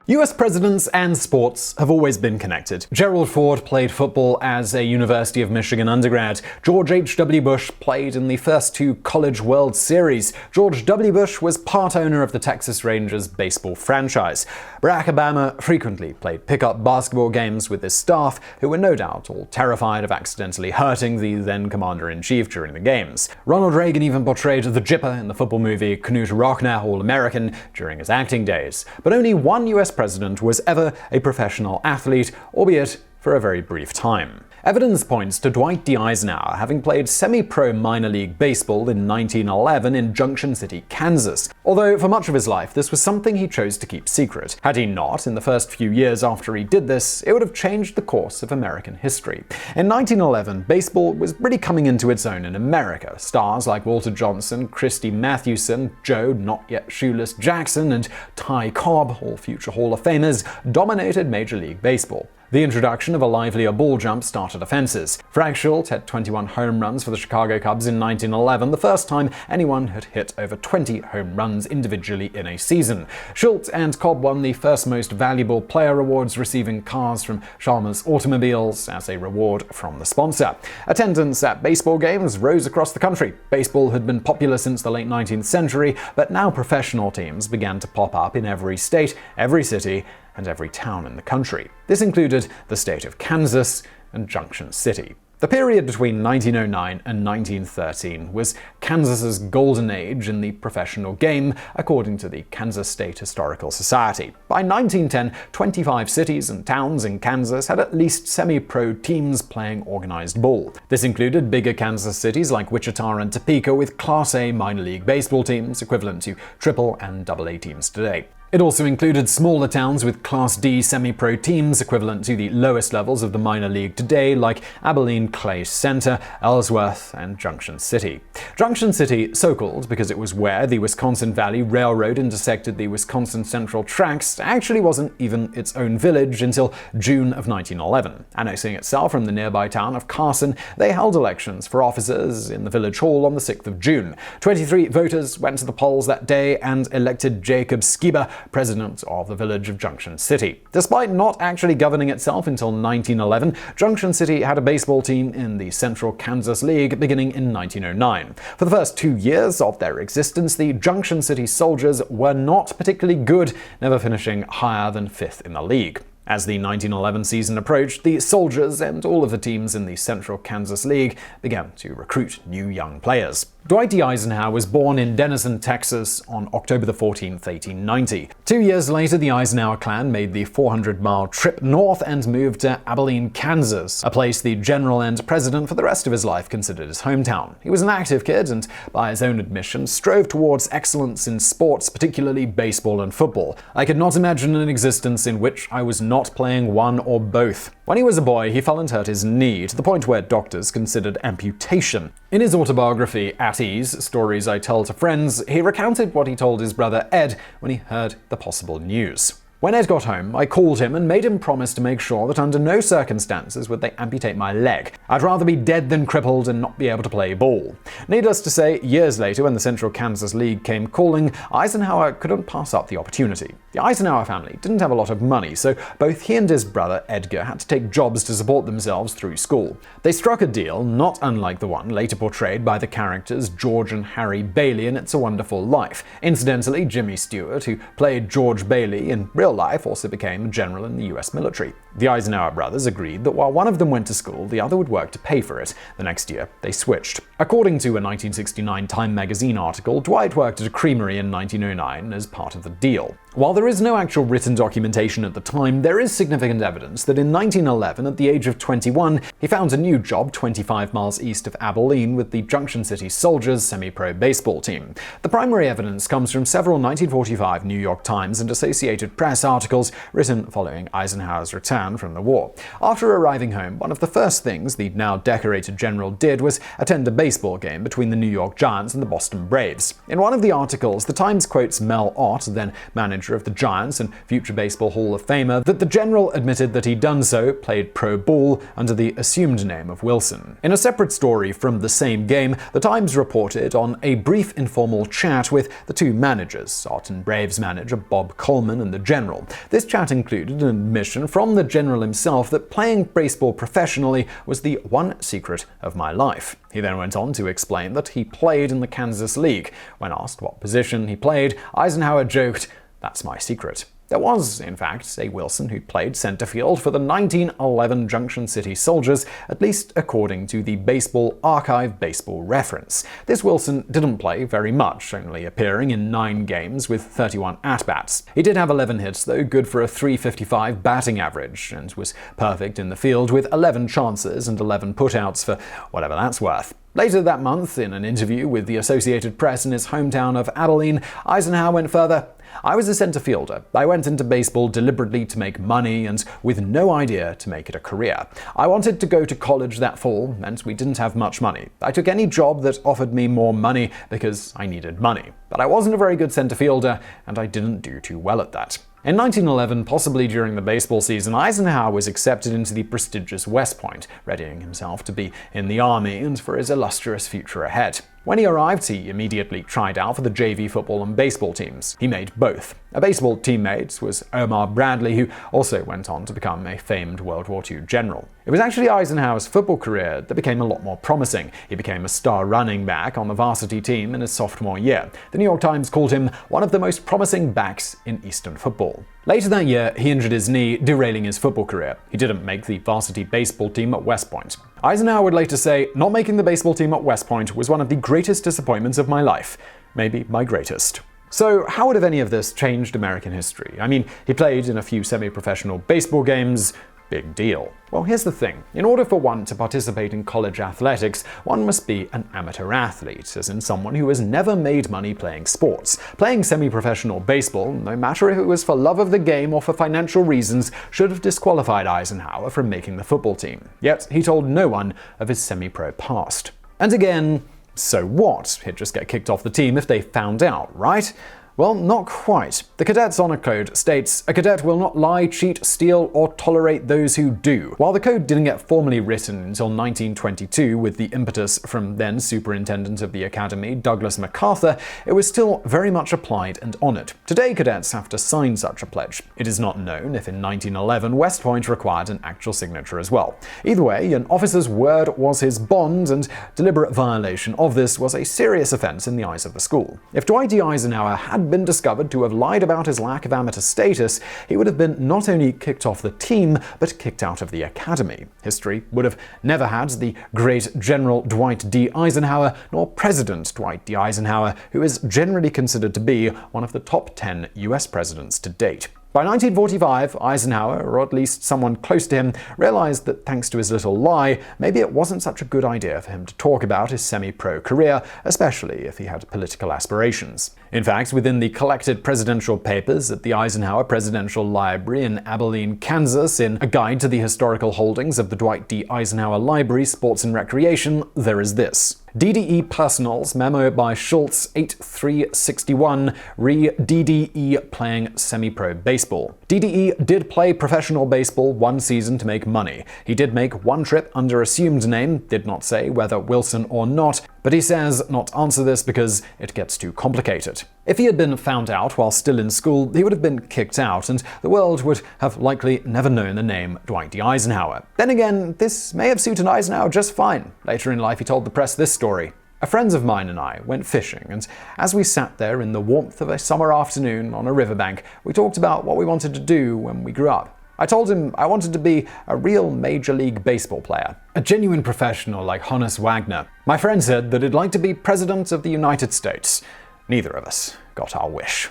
US presidents and sports have always been connected. Gerald Ford played football as a University of Michigan undergrad. George H.W. Bush played in the first two College World Series. George W. Bush was part owner of the Texas Rangers baseball franchise. Barack Obama frequently played pickup basketball games with his staff, who were no doubt all terrified of accidentally hurting the then commander-in-chief during the games. Ronald Reagan even portrayed the Gipper in the football movie Knute Rockne, All-American, during his acting days. But only one US president was ever a professional athlete, albeit for a very brief time. Evidence points to Dwight D. Eisenhower having played semi-pro minor league baseball in 1911 in Junction City, Kansas. Although for much of his life this was something he chose to keep secret. Had he not, in the first few years after he did this, it would have changed the course of American history. In 1911, baseball was really coming into its own in America. Stars like Walter Johnson, Christy Mathewson, Joe not yet shoeless Jackson, and Ty Cobb, all future Hall of Famers, dominated Major League Baseball. The introduction of a livelier ball jump started offenses. Frank Schultz had 21 home runs for the Chicago Cubs in 1911, the first time anyone had hit over 20 home runs individually in a season. Schultz and Cobb won the first Most Valuable Player awards, receiving cars from Chalmers Automobiles as a reward from the sponsor. Attendance at baseball games rose across the country. Baseball had been popular since the late 19th century, but now professional teams began to pop up in every state, every city, and every town in the country. This included the state of Kansas and Junction City. The period between 1909 and 1913 was Kansas's golden age in the professional game, according to the Kansas State Historical Society. By 1910, 25 cities and towns in Kansas had at least semi-pro teams playing organized ball. This included bigger Kansas cities like Wichita and Topeka, with Class A minor league baseball teams equivalent to AAA and AA teams today. It also included smaller towns with Class D semi-pro teams equivalent to the lowest levels of the minor league today, like Abilene Clay Center, Ellsworth, and Junction City. Junction City, so-called because it was where the Wisconsin Valley Railroad intersected the Wisconsin Central Tracks, actually wasn't even its own village until June of 1911. Annexing itself from the nearby town of Carson, they held elections for officers in the village hall on the 6th of June. 23 voters went to the polls that day and elected Jacob Skiba president of the village of Junction City. Despite not actually governing itself until 1911, Junction City had a baseball team in the Central Kansas League beginning in 1909. For the first 2 years of their existence, the Junction City Soldiers were not particularly good, never finishing higher than 5th in the league. As the 1911 season approached, the Soldiers and all of the teams in the Central Kansas League began to recruit new young players. Dwight D. Eisenhower was born in Denison, Texas on October 14, 1890. 2 years later, the Eisenhower clan made the 400-mile trip north and moved to Abilene, Kansas, a place the general and president for the rest of his life considered his hometown. He was an active kid and, by his own admission, strove towards excellence in sports, particularly baseball and football. "I could not imagine an existence in which I was not playing one or both." When he was a boy, he fell and hurt his knee, to the point where doctors considered amputation. In his autobiography, At Ease, Stories I Tell to Friends, he recounted what he told his brother Ed when he heard the possible news. "When Ed got home, I called him and made him promise to make sure that under no circumstances would they amputate my leg. I'd rather be dead than crippled and not be able to play ball." Needless to say, years later, when the Central Kansas League came calling, Eisenhower couldn't pass up the opportunity. The Eisenhower family didn't have a lot of money, so both he and his brother Edgar had to take jobs to support themselves through school. They struck a deal not unlike the one later portrayed by the characters George and Harry Bailey in It's a Wonderful Life. Incidentally, Jimmy Stewart, who played George Bailey in real life, also became a general in the US military. The Eisenhower brothers agreed that while one of them went to school, the other would work to pay for it. The next year, they switched. According to a 1969 Time magazine article, Dwight worked at a creamery in 1909 as part of the deal. While there is no actual written documentation at the time, there is significant evidence that in 1911, at the age of 21, he found a new job 25 miles east of Abilene with the Junction City Soldiers semi-pro baseball team. The primary evidence comes from several 1945 New York Times and Associated Press articles written following Eisenhower's return from the war. After arriving home, one of the first things the now decorated general did was attend a baseball game between the New York Giants and the Boston Braves. In one of the articles, the Times quotes Mel Ott, then manager manager of the Giants and future Baseball Hall of Famer, that the general admitted that he'd done so, played pro ball under the assumed name of Wilson. In a separate story from the same game, the Times reported on a brief informal chat with the two managers, Art and Braves manager Bob Coleman and the general. This chat included an admission from the general himself that playing baseball professionally was the one secret of my life. He then went on to explain that he played in the Kansas League. When asked what position he played, Eisenhower joked, "That's my secret." There was, in fact, a Wilson who played center field for the 1911 Junction City Soldiers, at least according to the Baseball Archive Baseball Reference. This Wilson didn't play very much, only appearing in 9 games with 31 at-bats. He did have 11 hits, though, good for a .355 batting average, and was perfect in the field with 11 chances and 11 putouts for whatever that's worth. Later that month, in an interview with the Associated Press in his hometown of Abilene, Eisenhower went further. "I was a center fielder. I went into baseball deliberately to make money and with no idea to make it a career. I wanted to go to college that fall, and we didn't have much money. I took any job that offered me more money because I needed money. But I wasn't a very good center fielder, and I didn't do too well at that." In 1911, possibly during the baseball season, Eisenhower was accepted into the prestigious West Point, readying himself to be in the Army and for his illustrious future ahead. When he arrived, he immediately tried out for the JV football and baseball teams. He made both. A baseball teammate was Omar Bradley, who also went on to become a famed World War II general. It was actually Eisenhower's football career that became a lot more promising. He became a star running back on the varsity team in his sophomore year. The New York Times called him one of the most promising backs in Eastern football. Later that year, he injured his knee, derailing his football career. He didn't make the varsity baseball team at West Point. Eisenhower would later say, "Not making the baseball team at West Point was one of the greatest disappointments of my life. Maybe my greatest." So how would have any of this changed American history? I mean, he played in a few semi-professional baseball games. Big deal. Well, here's the thing. In order for one to participate in college athletics, one must be an amateur athlete, as in someone who has never made money playing sports. Playing semi-professional baseball, no matter if it was for love of the game or for financial reasons, should have disqualified Eisenhower from making the football team. Yet, he told no one of his semi-pro past. And again, so what? He'd just get kicked off the team if they found out, right? Well, not quite. The Cadets Honor Code states, "A cadet will not lie, cheat, steal, or tolerate those who do." While the code didn't get formally written until 1922 with the impetus from then Superintendent of the Academy, Douglas MacArthur, it was still very much applied and honored. Today, cadets have to sign such a pledge. It is not known if in 1911 West Point required an actual signature as well. Either way, an officer's word was his bond, and deliberate violation of this was a serious offense in the eyes of the school. If Dwight D. Eisenhower had been discovered to have lied about his lack of amateur status, he would have been not only kicked off the team, but kicked out of the academy. History would have never had the great General Dwight D. Eisenhower, nor President Dwight D. Eisenhower, who is generally considered to be one of the top 10 US presidents to date. By 1945, Eisenhower, or at least someone close to him, realized that thanks to his little lie, maybe it wasn't such a good idea for him to talk about his semi-pro career, especially if he had political aspirations. In fact, within the collected presidential papers at the Eisenhower Presidential Library in Abilene, Kansas, in A Guide to the Historical Holdings of the Dwight D. Eisenhower Library, Sports and Recreation, there is this. DDE Personals Memo by Schultz 8361 re DDE playing semi-pro baseball. DDE did play professional baseball one season to make money. He did make one trip under assumed name, did not say whether Wilson or not, but he says not answer this because it gets too complicated. If he had been found out while still in school, he would have been kicked out, and the world would have likely never known the name Dwight D. Eisenhower. Then again, this may have suited Eisenhower just fine. Later in life, he told the press this story. A friend of mine and I went fishing, and as we sat there in the warmth of a summer afternoon on a riverbank, we talked about what we wanted to do when we grew up. I told him I wanted to be a real Major League Baseball player, a genuine professional like Honus Wagner. My friend said that he'd like to be President of the United States. Neither of us got our wish.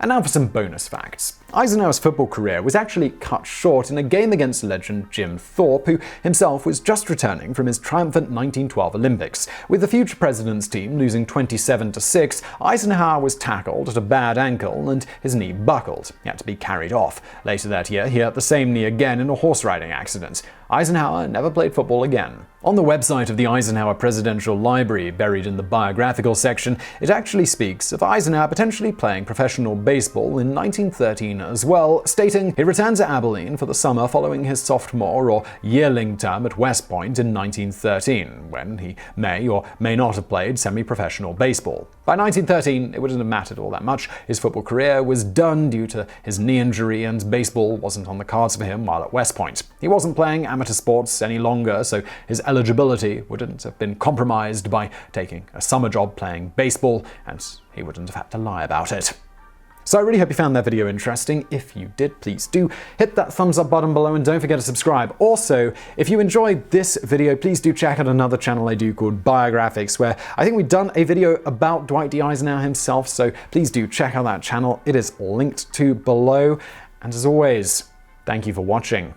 And now for some bonus facts. Eisenhower's football career was actually cut short in a game against legend Jim Thorpe, who himself was just returning from his triumphant 1912 Olympics. With the future president's team losing 27-6, Eisenhower was tackled at a bad ankle and his knee buckled. He had to be carried off. Later that year, he hurt the same knee again in a horse riding accident. Eisenhower never played football again. On the website of the Eisenhower Presidential Library, buried in the biographical section, it actually speaks of Eisenhower potentially playing professional baseball in 1913 as well, stating he returned to Abilene for the summer following his sophomore or yearling term at West Point in 1913, when he may or may not have played semi-professional baseball. By 1913, it wouldn't have mattered all that much. His football career was done due to his knee injury, and baseball wasn't on the cards for him while at West Point. He wasn't playing amateur sports any longer, so his eligibility wouldn't have been compromised by taking a summer job playing baseball, and he wouldn't have had to lie about it. So I really hope you found that video interesting. If you did, please do hit that thumbs up button below and don't forget to subscribe. Also, if you enjoyed this video, please do check out another channel I do called Biographics, where I think we've done a video about Dwight D. Eisenhower himself, so please do check out that channel. It is linked to below. And as always, thank you for watching.